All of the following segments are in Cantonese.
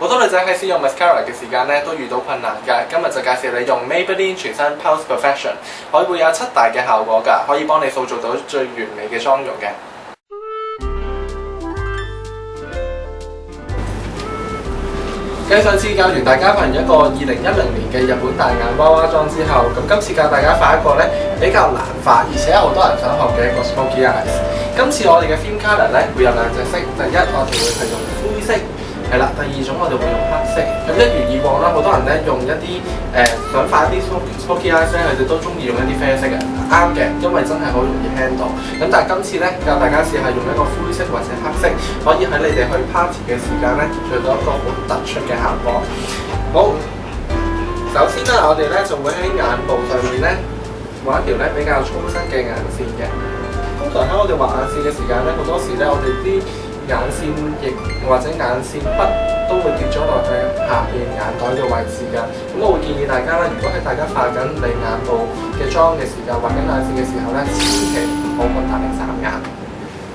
好多女仔喺使用 mascara 嘅時間咧都遇到困難㗎，今日就介紹你用 Maybelline 全新 Pulse Perfection， 佢會有7大嘅效果㗎，可以幫你塑造到最完美嘅妝容嘅。繼上次教完大家畫一個2010年嘅日本大眼娃娃妝之後，咁今次教大家畫一個咧比較難畫，而且好多人想學嘅一個 smoky eyes。今次我哋嘅 theme color 咧會有2隻色，第一我哋會係用灰色。係啦，第二種我哋會用黑色。咁一如以往啦，好多人咧用一啲想畫一啲 smoky eyes 咧，佢哋都中意用一啲啡色嘅，啱嘅，因為真係好容易 handle。咁但係今次咧教大家試下用一個灰色或者黑色，可以喺你哋去 party 嘅時間咧做到一個好突出嘅效果。好，首先咧我哋咧就會喺眼部上面咧畫一條咧比較粗身嘅眼線嘅。通常喺我哋畫眼線嘅時間咧，好多時咧我哋啲眼線液或者眼線筆都會跌咗落去下邊眼袋嘅位置㗎。咁我會建議大家啦，如果喺大家畫緊你眼部嘅妝嘅時間，畫緊眼線嘅時候咧，千祈唔好咁大力眨眼。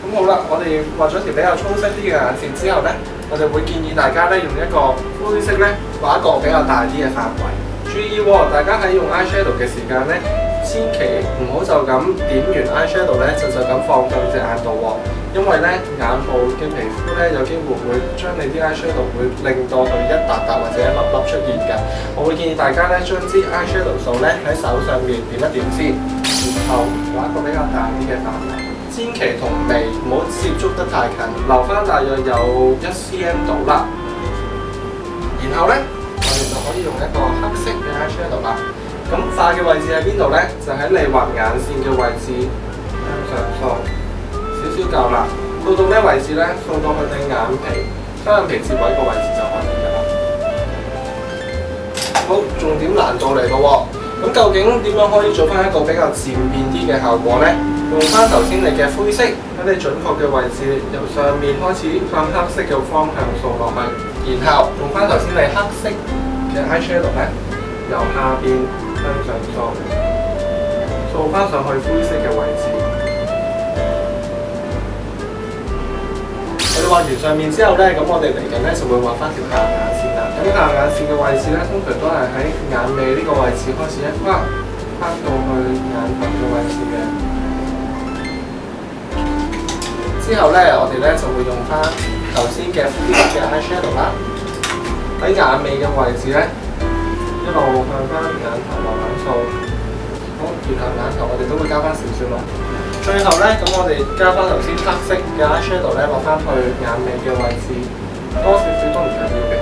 咁好啦，我哋畫咗條比較粗身啲嘅眼線之後咧，我哋會建議大家咧用一個灰色咧畫一個比較大啲嘅範圍。注意喎，大家喺用 eyeshadow 嘅時間咧，千祈唔好就咁點完 eyeshadow 咧就咁放上隻眼度喎。因為咧眼部嘅皮膚咧有機會將你啲 eyeshadow 會令到佢一笪笪或者一粒粒出現㗎。我會建議大家咧將支 eyeshadow 掃咧喺手上面點一點先，然後畫一個比較大啲嘅範圍。千祈同眉唔好接觸得太近，留翻大約有1cm 到啦。然後咧我哋就可以用一個黑色嘅 eyeshadow 啦。咁化嘅位置喺邊度咧？就喺你畫眼線嘅位置向上掃。少少夠啦，掃到咩位置咧？掃到佢哋眼皮、雙眼皮接位個位置就可以㗎啦。好，重點難度嚟咯喎！咁究竟點樣可以做翻一個比較漸變啲嘅效果咧？用翻頭先你嘅灰色喺你準確嘅位置，由上面開始向黑色嘅方向掃落去，然後用翻頭先你黑色嘅 eyeshadow 咧，由下邊向上掃，掃翻上去灰色嘅位置。我哋畫完上面之後咧，咁我哋嚟緊咧就會畫翻條下眼線啦。咁下眼線嘅位置咧，通常都係喺眼尾呢個位置開始一畫到去眼頭嘅位置嘅。之後咧，我哋咧就會用翻頭先嘅灰色嘅 eyeshadow 啦，喺眼尾嘅位置咧，一路向翻眼頭慢慢掃。好，然後眼頭我哋都會加翻少少落。最後咧，咁我哋加翻頭先黑色嘅 eyeshadow 咧，落翻去眼尾嘅位置，多少少都唔緊要嘅。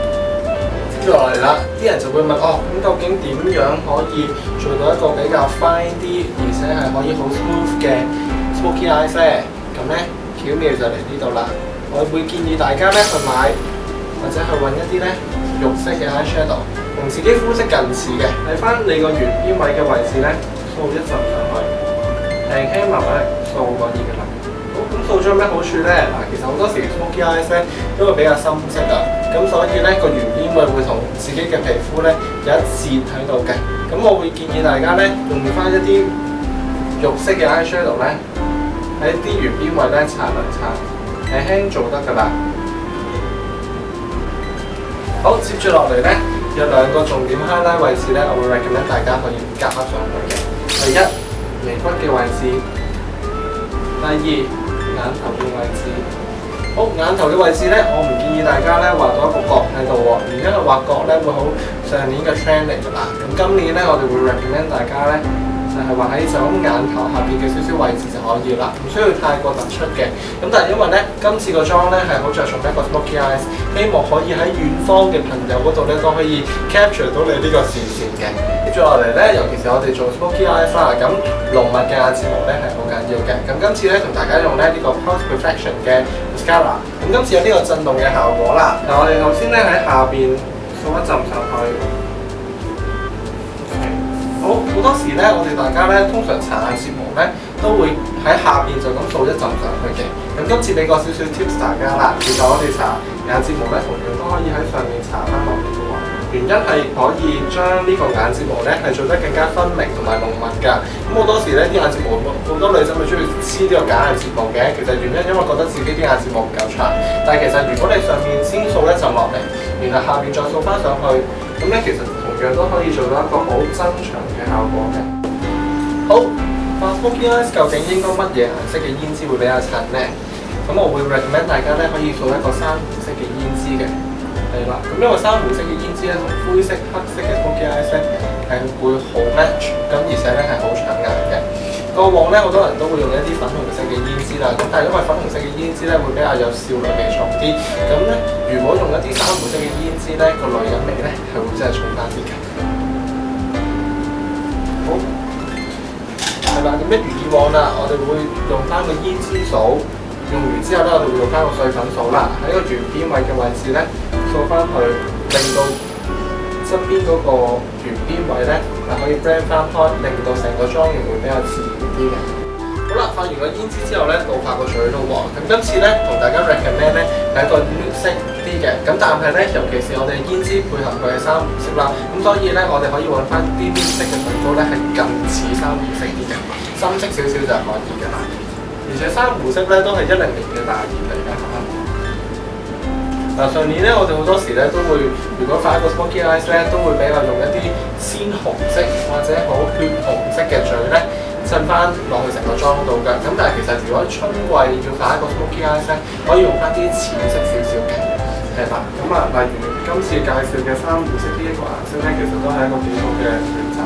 接住落嚟啦，啲人就會問哦，咁究竟點樣可以做到一個比較 fine 啲，而且係可以好 smooth 嘅 smoky eyes 咧？咁咧巧妙就嚟呢度啦。我會建議大家咧去買或者去揾一啲咧肉色嘅 eyeshadow， 同自己膚色近似嘅，喺翻你個圓邊位嘅位置咧，掃一陣上去。輕輕慢慢掃可以㗎啦。好，咁掃咗有咩好處咧？嗱，其實好多時 smoky eyes 咧都會比較深色啊，咁所以咧個圓邊位會同自己嘅皮膚咧有一截喺度嘅。咁我會建議大家咧用翻一啲肉色嘅 eyeshadow 咧，喺啲圓邊位咧搽兩搽，輕輕做得㗎啦。好，接住落嚟咧有2個重點 highlight 位置咧，我會 recommend 大家可以加上去嘅。第一，眉骨嘅位置，第二眼頭嘅位置。好，眼頭嘅位置咧，我唔建議大家咧畫到一個角喺度喎，而因為畫角咧會好上年嘅 trend 嚟㗎啦。咁今年咧，我哋會 recommend 大家咧就係畫喺就咁眼頭下邊嘅少少位置就可以啦，唔需要太過突出嘅。咁但係因為咧今次個妝咧係好着重一個 smoky eyes， 希望可以喺遠方嘅朋友嗰度咧都可以 capture 到你呢個視線嘅。接住落嚟咧，尤其是我哋做 smoky eyes 啦，咁濃密嘅眼睫毛咧係好緊要嘅。咁今次咧同大家用咧呢個 Pulse Perfection 嘅 mascara， 咁今次有呢個震動嘅效果啦。嗱，我哋頭先咧喺下邊掃一浸上去。好多時咧，我哋大家咧通常搽眼睫毛咧都會喺下邊就咁掃一浸上去嘅。咁今次俾個少少 tips 大家啦，其實我哋搽眼睫毛咧同樣都可以喺上面搽翻落嚟嘅喎。原因係可以將呢個眼睫毛咧係做得更加分明同埋濃密㗎。咁好多時咧啲眼睫毛好多女仔咪中意黐呢個假眼睫毛嘅，其實原因因為覺得自己啲眼睫毛唔夠長，但係其實如果你上面先掃一陣落嚟，然後下面再掃翻上去，咁咧其實同樣都可以做到一個好增長嘅效果嘅。好，畫 smoky eyes 究竟應該乜嘢顏色嘅胭脂會比較襯呢？咁我會 recommend 大家咧可以掃一個珊瑚色嘅胭脂嘅，係啦。咁因為珊瑚色嘅胭脂咧同灰色、黑色嘅 smoky eyes 咧係會好 match，咁而且咧係好搶眼嘅。過往咧好多人都會用一啲粉紅色嘅胭脂啦，咁但係因為粉紅色嘅胭脂咧會比較有少女味重啲，咁咧如果用一啲珊瑚色嘅胭脂咧，個女人味咧係會真係重翻啲嘅。好，係啦，咁一如以往啦，我哋會用翻個胭脂掃。用完之後咧，我哋會用翻個碎粉掃啦，喺個圓邊位嘅位置咧掃翻去，令到側邊嗰個圓邊位咧係可以 blend 翻開，令到成個妝容會比較自然啲嘅。好啦，畫完個胭脂之後咧，到畫個嘴咯喎。咁今次咧同大家 recommend 咧係一個nude色啲嘅，咁但係咧尤其是我哋胭脂配合佢嘅珊瑚色啦，咁所以咧我哋可以揾翻啲nude色嘅唇膏咧係近似珊瑚色啲嘅，深色少少就可以㗎啦。而且珊瑚色咧都係10年嘅大熱嚟㗎嚇。上年咧我哋好多時咧都會，如果畫一個 smoky eyes 咧，都會比較用一啲鮮紅色或者好血紅色嘅嘴咧襯翻落去成個妝度㗎。咁但係其實如果春季要畫一個 smoky eyes 咧，可以用翻啲淺色少少嘅，係啦。咁啊，例如今次介紹嘅珊瑚色呢一個顏色咧，其實都係一個幾好嘅選擇。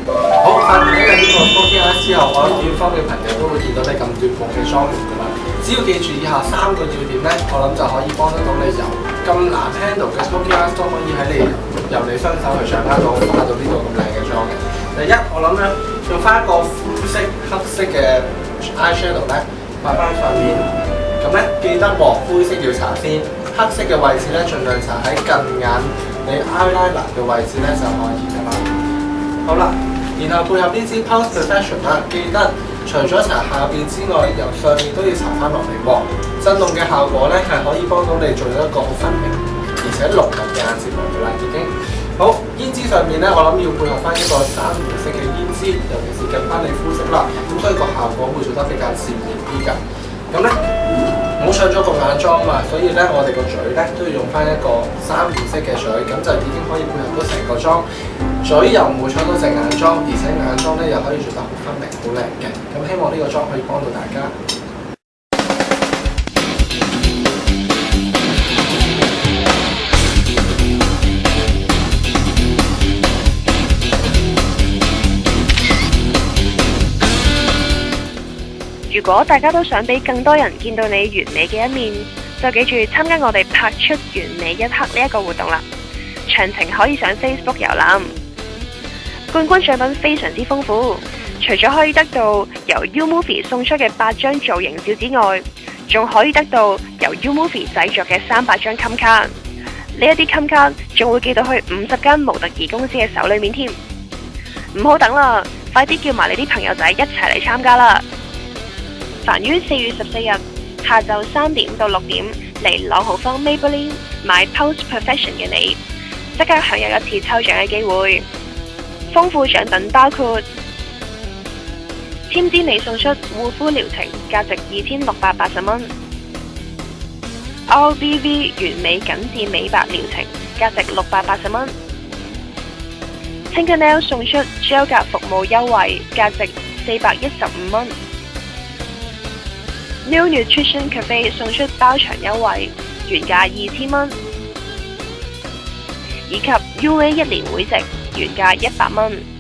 好，畫完呢個 smoky eyes 之後，我諗遠方嘅朋友都會見到你咁奪目嘅妝容㗎啦。只要記住以下3個要點咧，我諗就可以幫得到你由咁難 handle 嘅 smoky eyes 都可以喺你由你雙手去掌握到畫到呢度咁靚嘅妝嘅。第一，我諗咧用翻一個灰色、黑色嘅 eyeshadow 咧畫翻上面，咁咧記得灰色要搽先，黑色嘅位置咧盡量搽喺近眼你 eyeliner 嘅位置咧就可以㗎啦。好啦。然後配合呢支 Pulse Perfection 啦，記得除咗搽下邊之外，由上面都要搽翻落嚟喎。震動嘅效果咧係可以幫到你做到一個好分明而且濃密嘅眼睫毛㗎啦，已經。好，胭脂上面咧，我諗要配合翻一個珊瑚色嘅胭脂，尤其是近翻你膚色啦，咁所以個效果會做得比較自然啲㗎。咁咧，唔好上咗個眼妝嘛，所以咧我哋個嘴咧都要用翻一個珊瑚色嘅嘴，咁就已經可以配合到成個妝。嘴又唔會搶到隻眼妝，而且眼妝咧又可以做得好分明、好靚嘅。咁希望呢個妝可以幫到大家。如果大家都想俾更多人見到你完美嘅一面，就記住參加我哋拍出完美一刻呢一個活動啦。詳情可以上 Facebook 遊覽。冠軍獎品非常之豐富，除咗可以得到由 U-Movie 送出嘅8張造型照之外，仲可以得到由 U-Movie 製作嘅300張襟卡。呢一啲襟卡仲會寄到去50間模特兒公司嘅手裏面添。唔好等啦，快啲叫埋你啲朋友仔一齊嚟參加啦！凡於4月14日下晝3點到6點嚟朗豪坊 Maybelline 買 Pulse Perfection 嘅你，即刻享有一次抽獎嘅機會。豐富獎品包括添脂美送出護膚療程，價值2680蚊；RBV 完美緊緻美白療程，價值680蚊；Tinkenail 送出 gel 甲服務優惠，價值415蚊；New Nutrition Cafe 送出包場優惠，原價2000蚊，以及 UA 1年會籍，原價100蚊。